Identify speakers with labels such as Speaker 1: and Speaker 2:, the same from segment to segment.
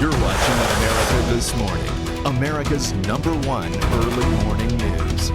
Speaker 1: You're watching America This Morning, America's #1 early morning news.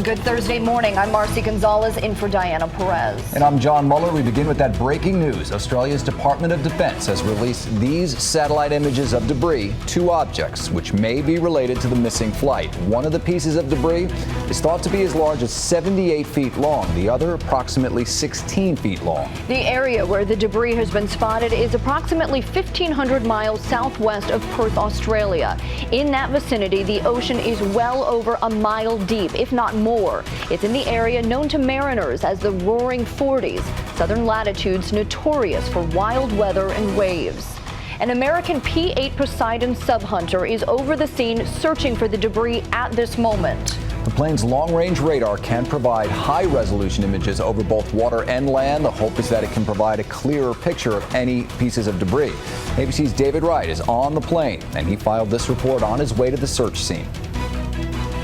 Speaker 2: Good Thursday morning. I'm Marcy Gonzalez in for Diana Perez.
Speaker 3: And I'm John Muller. We begin with that breaking news. Australia's Department of Defense has released these satellite images of debris, 2 objects, which may be related to the missing flight. One of the pieces of debris is thought to be as large as 78 feet long, the other approximately 16 feet long.
Speaker 2: The area where the debris has been spotted is approximately 1,500 miles southwest of Perth, Australia. In that vicinity, the ocean is well over a mile deep, if not more. It's in the area known to mariners as the Roaring Forties, southern latitudes notorious for wild weather and waves. An American P-8 Poseidon subhunter is over the scene searching for the debris at this moment.
Speaker 3: The plane's long-range radar can provide high-resolution images over both water and land. The hope is that it can provide a clearer picture of any pieces of debris. ABC's David Wright is on the plane, and he filed this report on his way to the search scene.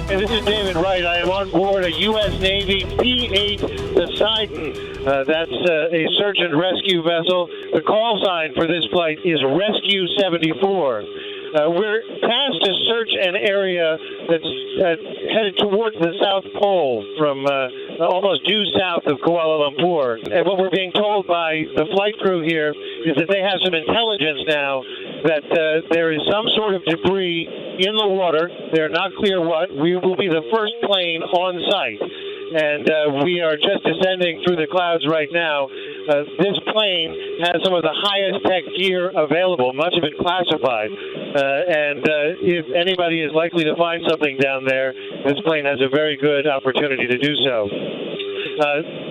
Speaker 4: Hey, this is David Wright. I am on board a U.S. Navy P-8 Poseidon. That's a search and rescue vessel. The call sign for this flight is Rescue 74. We're past a search and area that's headed towards the South Pole from almost due south of Kuala Lumpur. And what we're being told by the flight crew here is that they have some intelligence now that there is some sort of debris in the water. They're not clear what. We will be the first plane on site. And we are just descending through the clouds right now. This plane has some of the highest tech gear available, much of it classified. And if anybody is likely to find something down there, this plane has a very good opportunity to do so.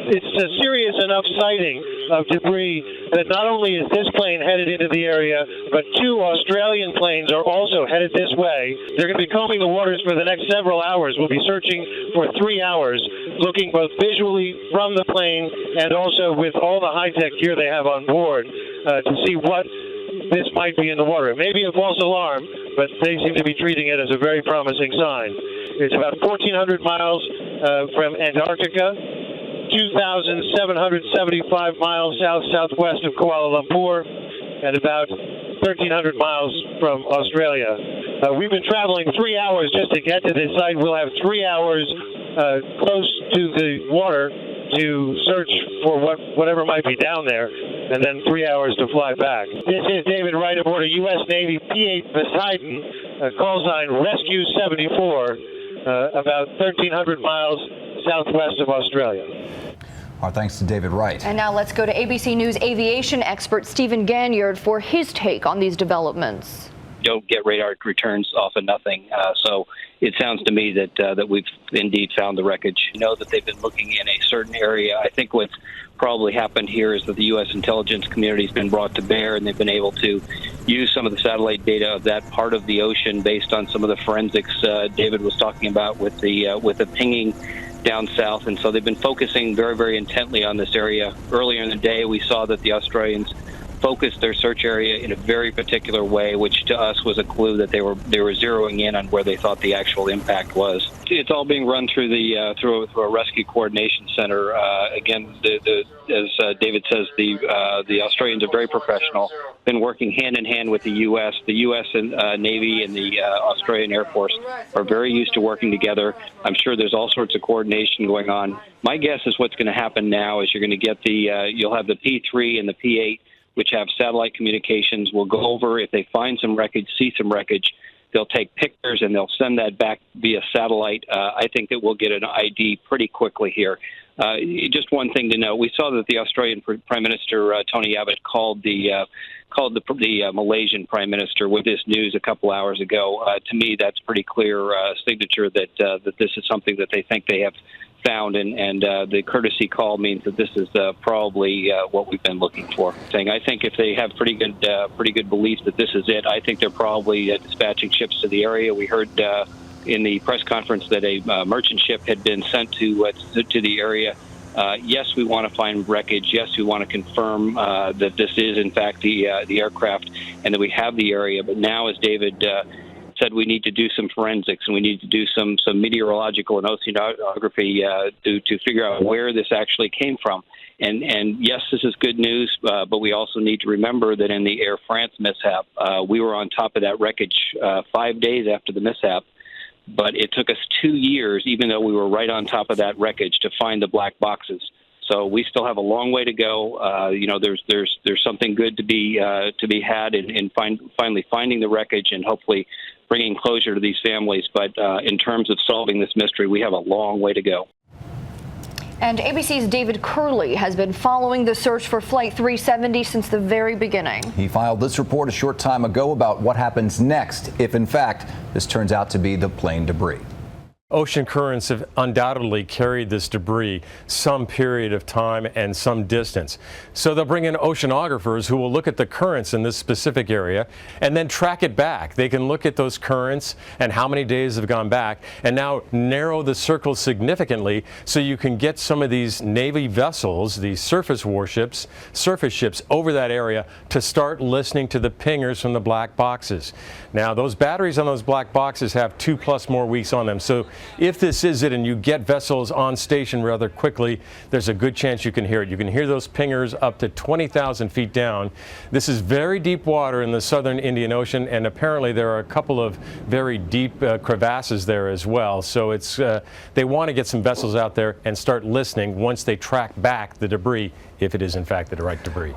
Speaker 4: It's a serious enough sighting of debris that not only is this plane headed into the area, but 2 Australian planes are also headed this way. They're going to be combing the waters for the next several hours. We'll be searching for 3 hours, looking both visually from the plane and also with all the high-tech gear they have on board to see what this might be in the water. It may be a false alarm, but they seem to be treating it as a very promising sign. It's about 1,400 miles from Antarctica, 2,775 miles southwest of Kuala Lumpur, and about 1,300 miles from Australia. We've been traveling 3 hours just to get to this site. We'll have 3 hours close to the water to search for whatever might be down there, and then 3 hours to fly back. This is David Wright aboard a U.S. Navy P-8 Poseidon, call sign Rescue 74, about 1,300 miles southwest of Australia.
Speaker 3: Our thanks to David Wright.
Speaker 2: And now let's go to ABC News aviation expert Stephen Ganyard for his take on these developments.
Speaker 5: Don't get radar returns off of nothing. So it sounds to me that we've indeed found the wreckage. You know that they've been looking in a certain area. I think what's probably happened here is that the U.S. intelligence community has been brought to bear, and they've been able to use some of the satellite data of that part of the ocean based on some of the forensics David was talking about with the pinging down south. And so they've been focusing very, very intently on this area. Earlier in the day, we saw that the Australians focused their search area in a very particular way, which to us was a clue that they were zeroing in on where they thought the actual impact was. It's all being run through through a rescue coordination center. Again, as David says, the Australians are very professional, been working hand in hand with the U.S. The U.S. and Navy and the Australian Air Force are very used to working together. I'm sure there's all sorts of coordination going on. My guess is what's going to happen now is you're going to get you'll have the P3 and the P8, which have satellite communications. Will go over, if they find some wreckage, see some wreckage, they'll take pictures and they'll send that back via satellite. I think that we'll get an ID pretty quickly here. Just one thing to note: we saw that the Australian Prime Minister Tony Abbott called the Malaysian Prime Minister with this news a couple hours ago. To me, that's pretty clear signature that this is something that they think they have found, and the courtesy call means that this is probably what we've been looking for. I think if they have pretty good belief that this is it, I think they're probably dispatching ships to the area. We heard in the press conference that a merchant ship had been sent to the area. Yes, we want to find wreckage. Yes, we want to confirm that this is in fact the aircraft and that we have the area. But now, as David said, we need to do some forensics and we need to do some meteorological and oceanography to figure out where this actually came from. And yes, this is good news, but we also need to remember that in the Air France mishap, we were on top of that wreckage 5 days after the mishap. But it took us 2 years, even though we were right on top of that wreckage, to find the black boxes. So we still have a long way to go. There's something good to be had in finally finding the wreckage and hopefully bringing closure to these families. But in terms of solving this mystery, we have a long way to go.
Speaker 2: And ABC's David Curley has been following the search for Flight 370 since the very beginning.
Speaker 3: He filed this report a short time ago about what happens next if, in fact, this turns out to be the plane debris.
Speaker 6: Ocean currents have undoubtedly carried this debris some period of time and some distance. So they'll bring in oceanographers who will look at the currents in this specific area and then track it back. They can look at those currents and how many days have gone back and now narrow the circle significantly so you can get some of these Navy vessels, these surface warships, surface ships over that area to start listening to the pingers from the black boxes. Now, those batteries on those black boxes have 2+ more weeks on them. So if this is it and you get vessels on station rather quickly, there's a good chance you can hear it. You can hear those pingers up to 20,000 feet down. This is very deep water in the southern Indian Ocean, and apparently there are a couple of very deep crevasses there as well. So it's they want to get some vessels out there and start listening once they track back the debris, if it is in fact the right debris.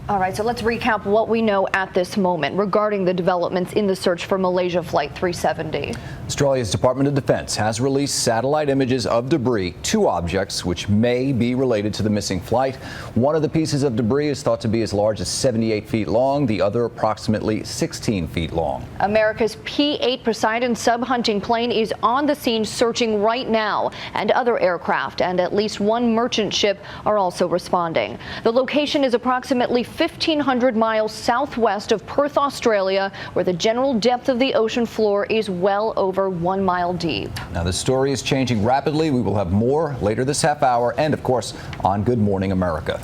Speaker 2: All right, so let's recap what we know at this moment regarding the developments in the search for Malaysia Flight 370.
Speaker 3: Australia's Department of Defense has released satellite images of debris, 2 objects which may be related to the missing flight. One of the pieces of debris is thought to be as large as 78 feet long, the other approximately 16 feet long.
Speaker 2: America's P-8 Poseidon sub-hunting plane is on the scene searching right now, and other aircraft and at least 1 merchant ship are also responding. The location is approximately 1,500 miles southwest of Perth, Australia, where the general depth of the ocean floor is well over 1 mile deep.
Speaker 3: Now, the story is changing rapidly. We will have more later this half hour and, of course, on Good Morning America.